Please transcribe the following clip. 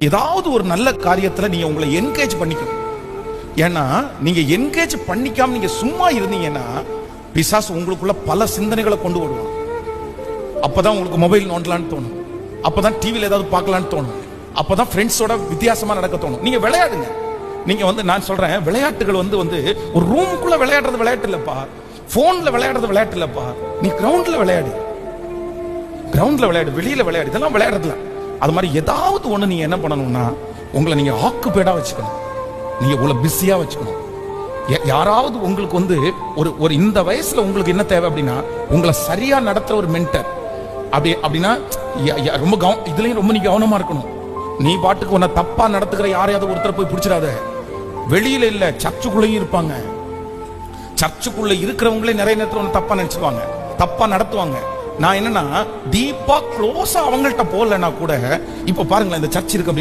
ஏதாவது ஒரு நல்ல காரியத்துல நீங்க உங்களை என்கேஜ் பண்ணிக்கணும். ஏன்னா நீங்க என்கேஜ் பண்ணிக்காம நீங்க சும்மா இருந்தீங்கன்னா பிசாசு உங்களுக்குள்ள பல சிந்தனைகளை கொண்டு வருவான். அப்பதான் உங்களுக்கு மொபைல் நோண்டலான்னு தோணும், அப்பதான் டிவியில் ஏதாவது பார்க்கலான்னு தோணும், அப்பதான் ஃப்ரெண்ட்ஸோட வித்தியாசமா நடக்க தோணும். நீங்க விளையாடுங்க. நீங்க நான் சொல்றேன், விளையாட்டுகள் வந்து ஒரு ரூமுக்குள்ள விளையாடுறது விளையாட்டு இல்லப்பா, போன்ல விளையாடுறது விளையாட்டு இல்லப்பா. நீ கிரவுண்ட்ல விளையாடு, வெளியில விளையாடு, இதெல்லாம் விளையாடுறதுல. அது மாதிரி ஏதாவது ஒண்ணு நீங்க என்ன பண்ணணும்னா உங்களை நீங்க ஆக்குபேடா வச்சுக்கணும், நீங்க உங்களை பிஸியா வச்சுக்கணும். யாராவது உங்களுக்கு ஒரு இந்த வயசுல உங்களுக்கு என்ன தேவை அப்படின்னா உங்களை சரியா நடத்துற ஒரு மென்டர். அப்படின்னா ரொம்ப இதுலயும் ரொம்ப நீ கவனமா இருக்கணும். நீ பாட்டுக்கு உன்னை தப்பா நடத்துக்கிற யாரையாவது ஒருத்தர் போய் பிடிச்சிடாத. வெளியில இல்ல, சர்ச்சுக்குள்ளேயும் இருப்பாங்க. சர்ச்சுக்குள்ள இருக்கிறவங்களே நிறைய நேரத்தில் தப்பா நினைச்சுவாங்க, தப்பா நடத்துவாங்க. நான் என்னன்னா டீப்பா க்ளோஸா அவங்கள்ட்ட போகலன்னா கூட இப்ப பாருங்களேன், இந்த சர்ச் இருக்கு